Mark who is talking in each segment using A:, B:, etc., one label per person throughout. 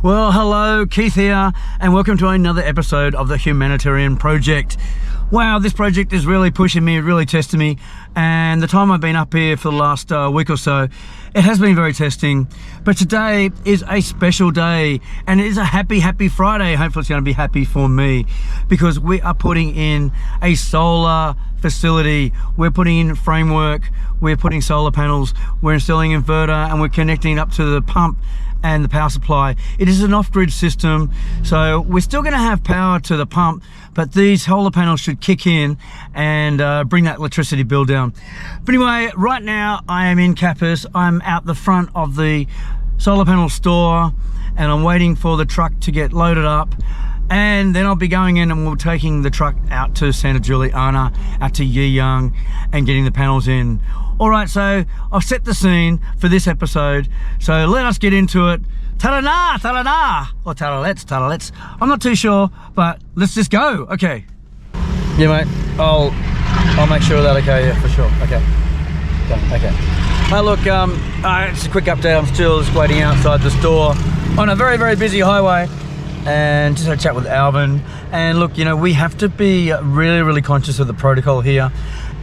A: Well, hello, Keith here, and welcome to another episode of the Humanitarian Project. Wow, this project is really pushing me, really testing me, and the time I've been up here for the last week or so, it has been very testing. But today is a special day, and it is a happy Friday. Hopefully it's going to be happy for me, because we are putting in a solar facility. We're putting in framework, we're putting solar panels, we're installing inverter, and we're connecting up to the pump and the power supply. It is an off-grid system, so we're still going to have power to the pump, but these solar panels should kick in and bring that electricity bill down. But anyway, right now I am in Kappas. I'm out the front of the solar panel store, and I'm waiting for the truck to get loaded up, and then I'll be going in and we're taking the truck out to Santa Juliana, out to Yiyang, and getting the panels in. Alright, so I've set the scene for this episode, so let us get into it. Ta-da-na, ta-da-na, or ta-da-let's. I'm not too sure, but let's just go. Okay. Yeah, mate, I'll make sure of that. Okay, yeah, for sure. Okay. Okay. Look, it's a quick update. I'm still just waiting outside the store on a very busy highway, and just had a chat with Alvin. And look, you know, we have to be really conscious of the protocol here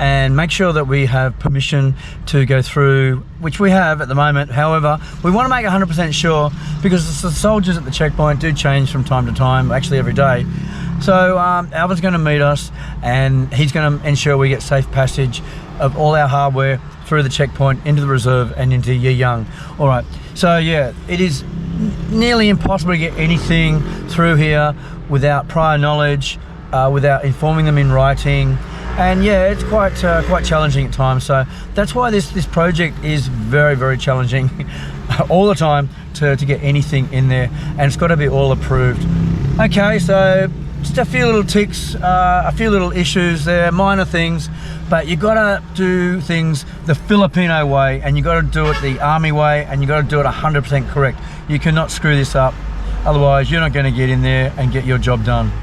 A: and make sure that we have permission to go through, which we have at the moment. However, we want to make 100% sure, because the soldiers at the checkpoint do change from time to time, actually every day. So Alvin's going to meet us, and he's going to ensure we get safe passage of all our hardware through the checkpoint into the reserve and into Yiyang. All right, so yeah, it is nearly impossible to get anything through here without prior knowledge, without informing them in writing. And yeah, it's quite challenging at times. So that's why this project is very challenging all the time to get anything in there, and it's got to be all approved. Okay, so just a few little ticks, a few little issues there, minor things, but you got to do things the Filipino way, and you got to do it the army way, and you got to do it 100% correct. You cannot screw this up, otherwise you're not going to get in there and get your job done.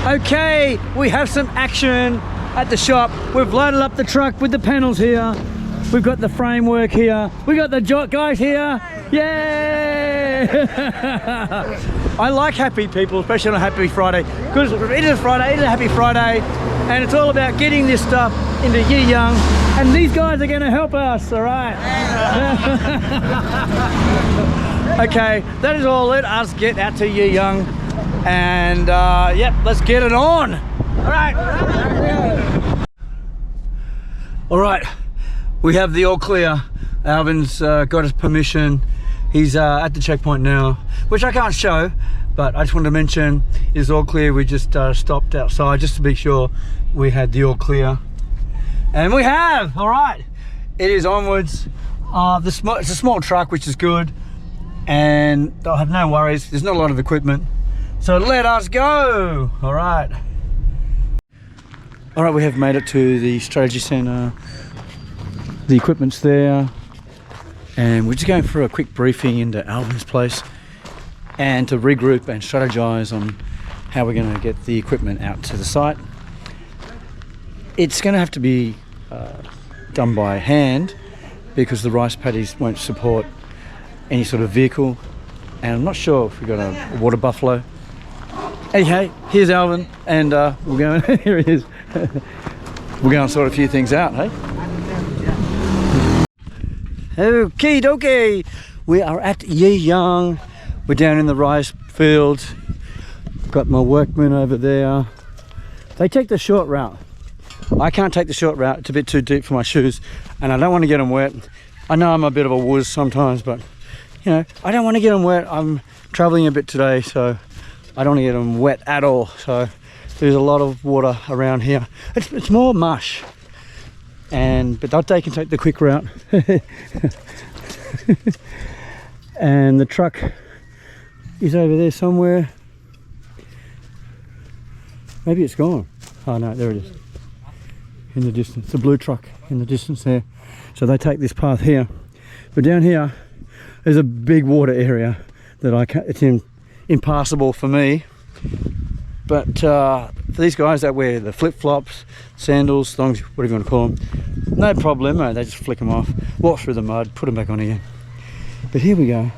A: Okay, we have some action at the shop. We've loaded up the truck with the panels here. We've got the framework here. We got the guys here. Yay! I like happy people, especially on a happy Friday, because it is a Friday, it is a happy Friday, and it's all about getting this stuff into Yiyang, and these guys are going to help us, all right? Okay, that is all. Let us get out to Yiyang, and yep, let's get it on. All right, we have the all clear. Alvin's got his permission. He's at the checkpoint now, which I can't show, but I just wanted to mention it's all clear. We just stopped outside just to be sure we had the all clear, and we have. All right, it is onwards. It's a small truck, which is good, and I'll have no worries. There's not a lot of equipment, so let us go. All right, we have made it to the strategy center. The equipment's there, and we're just going for a quick briefing into Alvin's place and to regroup and strategize on how we're going to get the equipment out to the site. It's going to have to be done by hand, because the rice paddies won't support any sort of vehicle, and I'm not sure if we've got a water buffalo. Hey, here's Alvin, and we're going. Here he is. We're going to sort a few things out, hey? Okay, we are at Yiyang. We're down in the rice field. Got my workmen over there. They take the short route. I can't take the short route. It's a bit too deep for my shoes, and I don't want to get them wet. I know I'm a bit of a wuss sometimes, but you know, I don't want to get them wet. I'm traveling a bit today, so I don't want to get them wet at all. So there's a lot of water around here. It's more mush, but they can take the quick route. And the truck is over there somewhere. Maybe it's gone. Oh no, there it is in the distance, the blue truck in the distance there. So they take this path here, but down here there's a big water area that it's impassable for me. But for these guys that wear the flip-flops, sandals, thongs, whatever you want to call them, no problem, they just flick them off, walk through the mud, put them back on again. But here we go.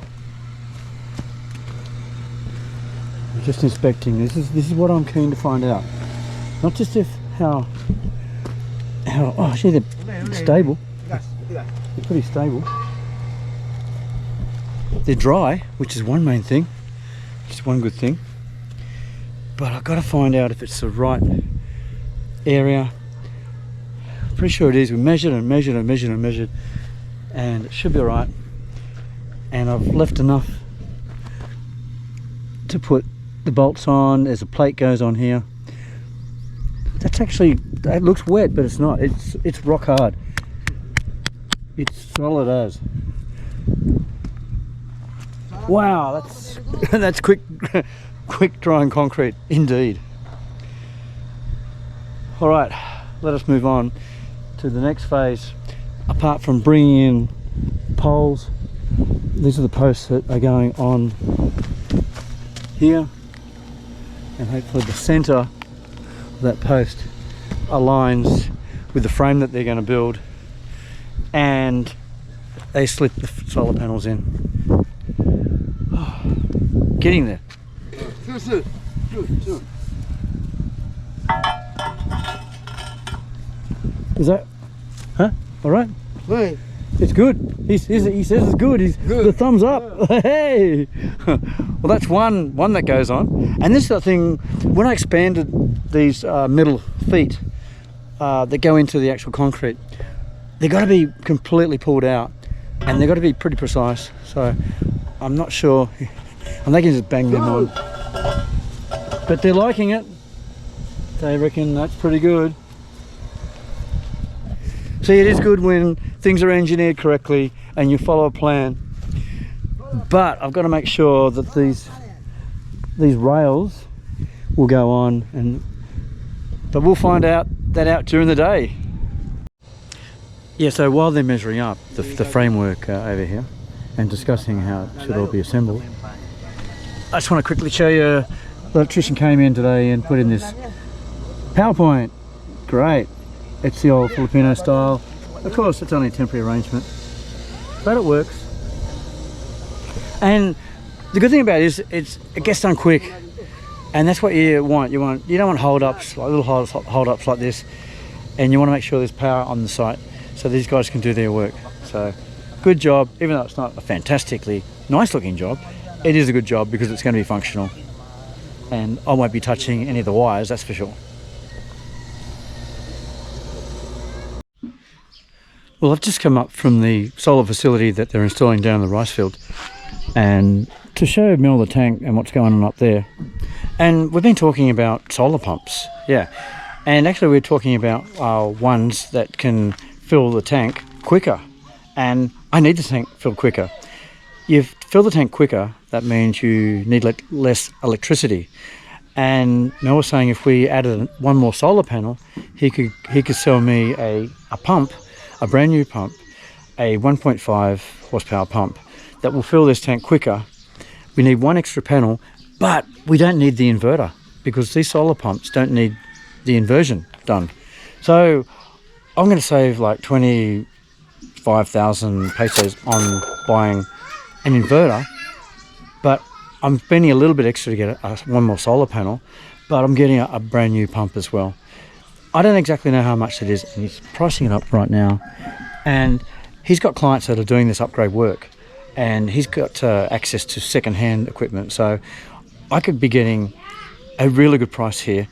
A: Just inspecting. This is what I'm keen to find out. Not just if how oh actually they're stable. They're pretty stable. They're dry, which is one main thing. Just one good thing. But I've got to find out if it's the right area. Pretty sure it is. We measured and measured and measured and measured, and it should be alright. And I've left enough to put the bolts on. There's a plate goes on here. That's actually, it looks wet, but it's not. It's rock hard. It's solid as. Wow, that's quick quick drying concrete indeed. All right, let us move on to the next phase. Apart from bringing in poles, these are the posts that are going on here, and hopefully the center of that post aligns with the frame that they're going to build, and they slip the solar panels in. Getting there. Is that, huh? All right.
B: Hey.
A: It's good. He says it's good. He's good. The thumbs up. Hey. Well, that's one that goes on. And this is the thing. When I expanded these middle feet that go into the actual concrete, they've got to be completely pulled out, and they've got to be pretty precise. So I'm not sure. And they can just bang them on. But they're liking it. They reckon that's pretty good. See, it is good when things are engineered correctly and you follow a plan. But I've got to make sure that these rails will go on, but we'll find out during the day. Yeah, so while they're measuring up the framework over here and discussing how it should all be assembled, I just want to quickly show you, the electrician came in today and put in this PowerPoint. Great. It's the old Filipino style. Of course, it's only a temporary arrangement, but it works. And the good thing about it is it gets done quick, and that's what you want. You don't want hold-ups, like little hold-ups like this, and you want to make sure there's power on the site so these guys can do their work. So, good job. Even though it's not a fantastically nice-looking job, it is a good job because it's going to be functional, and I won't be touching any of the wires, that's for sure. Well, I've just come up from the solar facility that they're installing down in the rice field, and to show Mel the tank and what's going on up there. And we've been talking about solar pumps, yeah. And actually we're talking about ones that can fill the tank quicker. And I need the tank filled quicker. You fill the tank quicker, that means you need less electricity. And Mel was saying if we added one more solar panel, he could sell me a pump, a brand new pump, a 1.5 horsepower pump that will fill this tank quicker. We need one extra panel, but we don't need the inverter because these solar pumps don't need the inversion done. So I'm going to save like 25,000 pesos on buying an inverter, but I'm spending a little bit extra to get one more solar panel, but I'm getting a brand new pump as well. I don't exactly know how much it is, and he's pricing it up right now. And he's got clients that are doing this upgrade work, and he's got access to second-hand equipment. So I could be getting a really good price here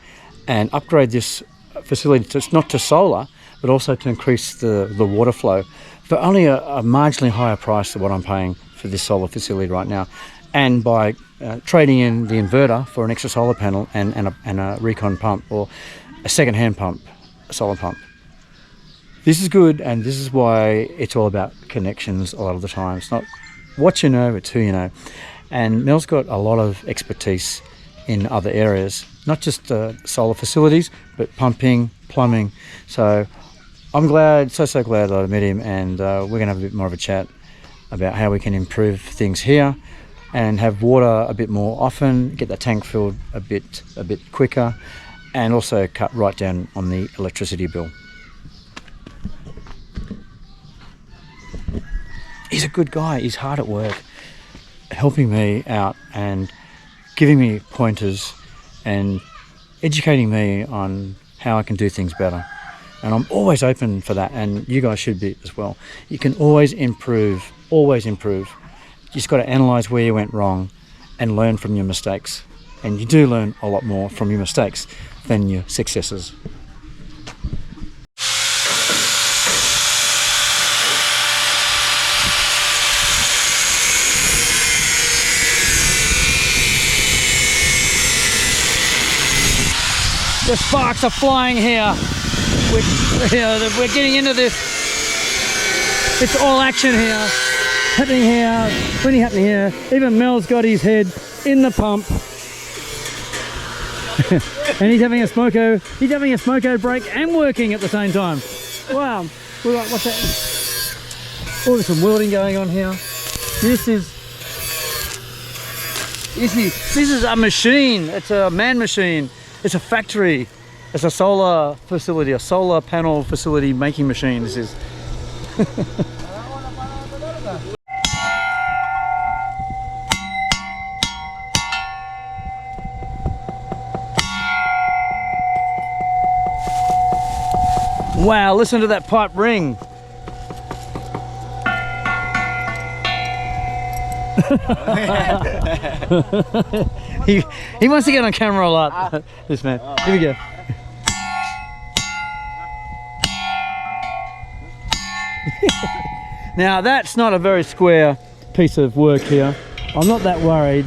A: and upgrade this facility not to solar, but also to increase the water flow for only a marginally higher price than what I'm paying for this solar facility right now. And by trading in the inverter for an extra solar panel and a recon pump, or a second-hand pump, a solar pump. This is good, and this is why it's all about connections a lot of the time. It's not what you know, it's who you know. And Mel's got a lot of expertise in other areas, not just solar facilities, but pumping, plumbing. So I'm glad, so glad that I met him, and we're going to have a bit more of a chat about how we can improve things here and have water a bit more often, get the tank filled a bit quicker, and also cut right down on the electricity bill. He's a good guy. He's hard at work, helping me out and giving me pointers and educating me on how I can do things better. And I'm always open for that, and you guys should be as well. You can always improve, always improve. You just got to analyze where you went wrong and learn from your mistakes. And you do learn a lot more from your mistakes than your successes. The sparks are flying here. We're getting into this. It's all action here. Happening here, plenty happening here. Even Mel's got his head in the pump. And he's having a smoko break and working at the same time. Wow. What's that? Oh, there's some welding going on here. This is a machine. It's a man machine. It's a factory. It's a solar facility, a solar panel facility making machine. This is. Wow, listen to that pipe ring. he wants to get on camera a lot, this man. Here we go. Now that's not a very square piece of work here. I'm not that worried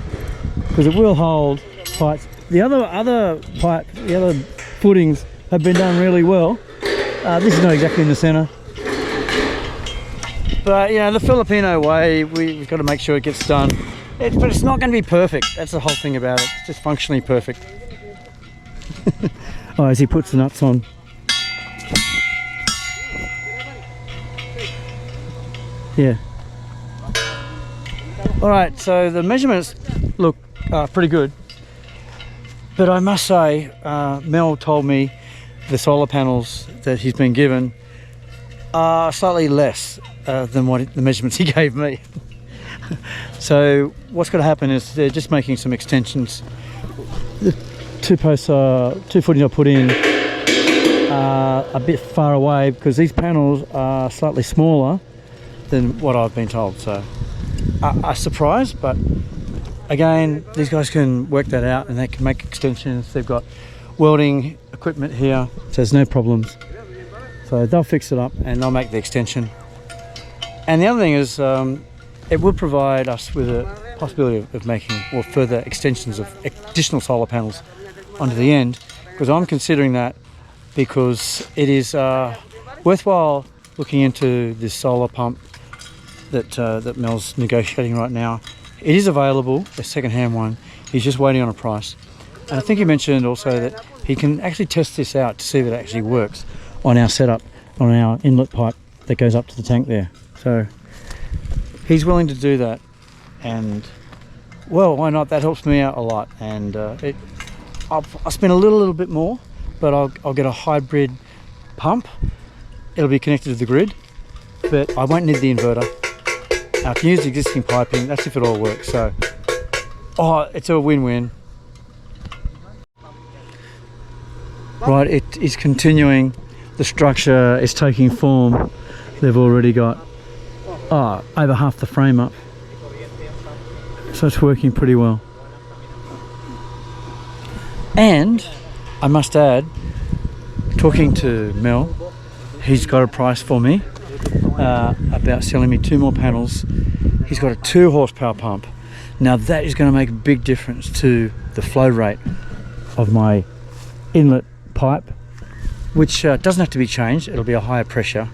A: because it will hold pipes. The other footings have been done really well. This is not exactly in the center, but you know, the Filipino way, we've got to make sure it gets done. But it's not going to be perfect. That's the whole thing about it. It's just functionally perfect. Oh, as he puts the nuts on. Yeah. All right, so the measurements look pretty good. But I must say, Mel told me the solar panels that he's been given are slightly less than what the measurements he gave me. So what's going to happen is they're just making some extensions. The two footings I put in are a bit far away because these panels are slightly smaller than what I've been told. So a surprise, but again, these guys can work that out and they can make extensions. They've got welding equipment here, so there's no problems. So they'll fix it up and they'll make the extension. And the other thing is, it will provide us with a possibility of making further extensions of additional solar panels onto the end, because I'm considering that because it is worthwhile looking into this solar pump that Mel's negotiating right now. It is available, a second-hand one. He's just waiting on a price. And I think he mentioned also that he can actually test this out to see if it actually works on our setup, on our inlet pipe that goes up to the tank there. So he's willing to do that, and well, why not? That helps me out a lot. And I'll spend a little bit more, but I'll get a hybrid pump. It'll be connected to the grid, but I won't need the inverter. I can use the existing piping. That's if it all works. So, it's a win-win. Right, it is continuing. The structure is taking form. They've already got over half the frame up, so it's working pretty well. And I must add, talking to Mel, he's got a price for me about selling me 2 more panels. He's got a 2 horsepower pump. Now that is going to make a big difference to the flow rate of my inlet pipe, which doesn't have to be changed. It'll be a higher pressure,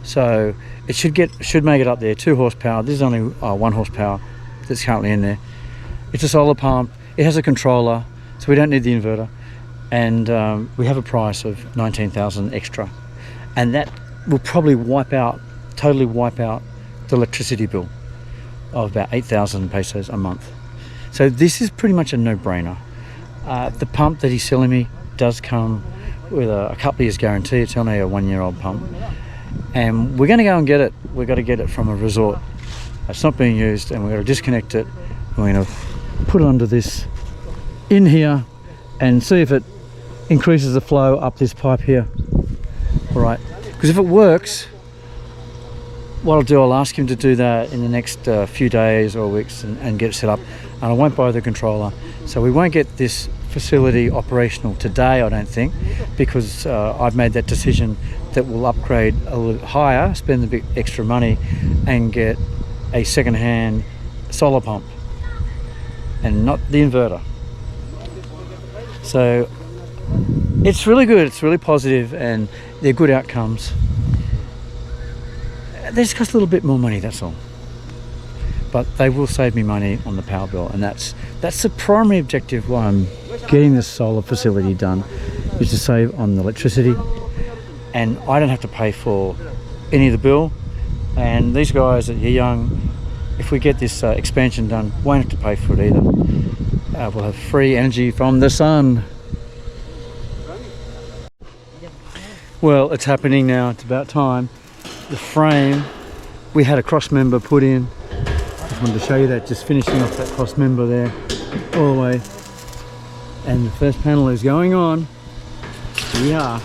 A: so it should make it up there. 2 horsepower. This is only 1 horsepower that's currently in there. It's a solar pump. It has a controller, so we don't need the inverter, and we have a price of 19,000 extra, and that will probably totally wipe out the electricity bill of about 8,000 pesos a month. So this is pretty much a no-brainer. The pump that he's selling me does come with a couple of years guarantee. It's only a 1-year-old pump, and we're going to go and get it. We've got to get it from a resort. It's not being used, and we're going to disconnect it. We're going to put it under this in here and see if it increases the flow up this pipe here. All right, because if it works, what I'll do, I'll ask him to do that in the next few days or weeks and get it set up, and I won't buy the controller. So we won't get this facility operational today, I don't think, because I've made that decision that we'll upgrade a little higher, spend a bit extra money and get a second-hand solar pump and not the inverter. So it's really good, it's really positive, and they're good outcomes. They just cost a little bit more money, that's all. But they will save me money on the power bill, and that's the primary objective why I'm getting this solar facility done, is to save on the electricity, and I don't have to pay for any of the bill. And these guys that are young, if we get this expansion done, won't have to pay for it either. We'll have free energy from the sun. Well, it's happening now, it's about time. The frame, we had a cross member put in. Just wanted to show you that, just finishing off that cross member there all the way, and the first panel is going on. Here we are.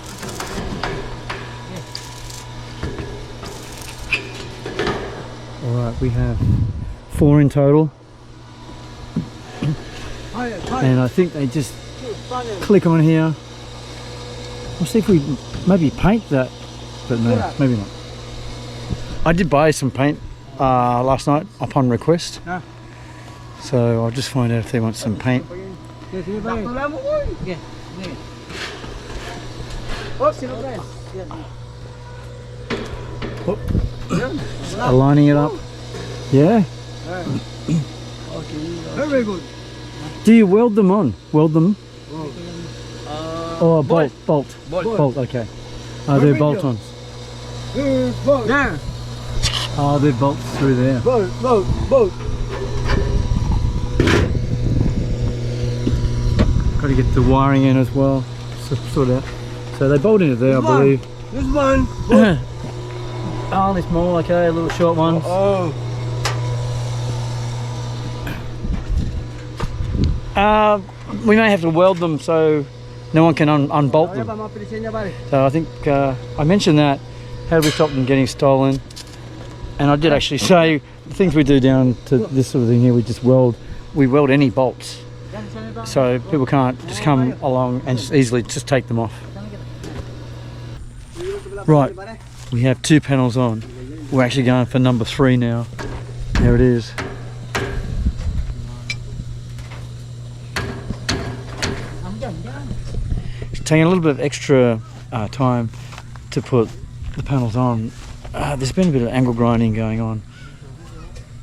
A: All right, we have 4 in total, and I think they just click on here. We'll see if we maybe paint that, but no, maybe not. I did buy some paint last night upon request, so I'll just find out if they want some paint. Aligning it up. Yeah.
B: Very good.
A: Do you weld them on? Weld them? Or bolt. Okay. They're bolt-ons.
B: Yeah.
A: Oh, they're bolts through there.
B: Bolt.
A: Got to get the wiring in as well. Sort out. So they bolt into there, I believe.
B: This one.
A: Oh, they're small. Okay, little short ones.
B: Oh.
A: We may have to weld them so no one can unbolt them. So I think I mentioned that. How do we stop them getting stolen? And I did actually say the things we do down to this sort of thing here. We weld any bolts, so people can't just come along and just easily just take them off. Right, we have 2 panels on. We're actually going for number 3 now. There it is. It's taking a little bit of extra time to put the panels on. There's been a bit of angle grinding going on.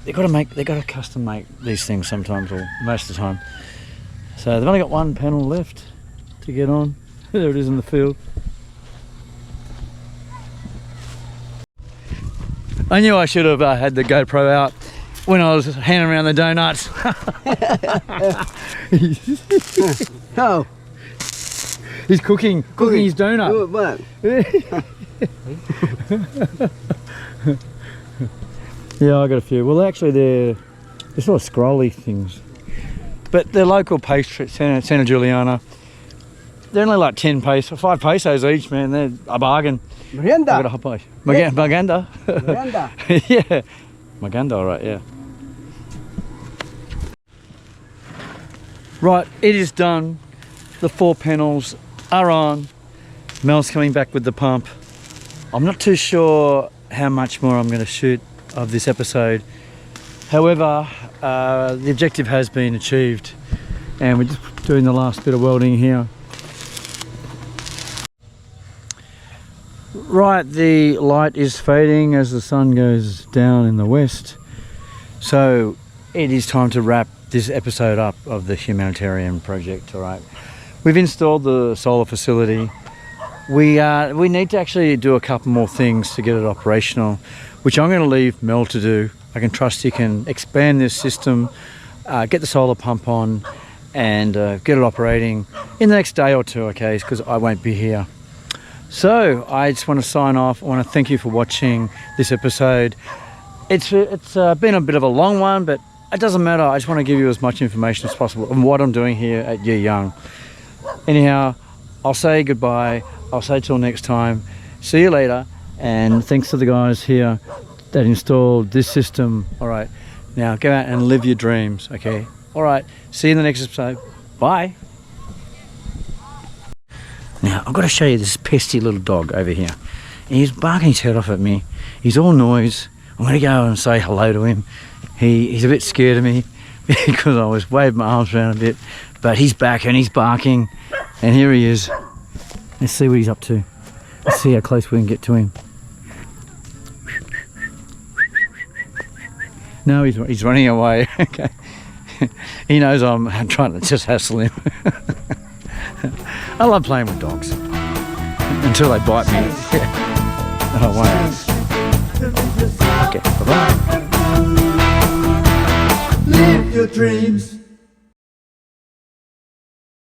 A: They got to custom make these things sometimes, or most of the time. So they've only got 1 panel left to get on. There it is in the field. I knew I should have had the GoPro out when I was handing around the donuts.
B: Oh.
A: He's cooking his donut. Yeah, I got a few. Well, actually, they're sort of scrolly things, but they're local pastry, Santa Juliana. They're only like 10 pesos, 5 pesos each, man. They're a bargain.
B: Merienda.
A: I got a hot pie. Maganda.
B: Merienda.
A: Yeah, Maganda, all right, yeah. Right, it is done. The 4 panels are on. Mel's coming back with the pump. I'm not too sure how much more I'm going to shoot of this episode. However, the objective has been achieved, and we're just doing the last bit of welding here. Right, the light is fading as the sun goes down in the west, so it is time to wrap this episode up of the humanitarian project. All right, we've installed the solar facility. We need to actually do a couple more things to get it operational, which I'm going to leave Mel to do. I can trust he can expand this system, get the solar pump on, and get it operating in the next day or 2, okay, because I won't be here. So I just want to sign off. I want to thank you for watching this episode. It's been a bit of a long one, but it doesn't matter. I just want to give you as much information as possible on what I'm doing here at Year Young. Anyhow, I'll say goodbye. I'll say till next time. See you later. And thanks to the guys here that installed this system. All right, now go out and live your dreams. Okay. All right. See you in the next episode. Bye. Now I've got to show you this pesky little dog over here. He's barking his head off at me. He's all noise. I'm going to go and say hello to him. He's a bit scared of me because I was waving my arms around a bit. But he's back and he's barking. And here he is. Let's see what he's up to. Let's see how close we can get to him. No, he's running away. Okay. He knows I'm trying to just hassle him. I love playing with dogs. Until they bite me. Oh, wow. Okay, bye-bye.
B: Live your dreams.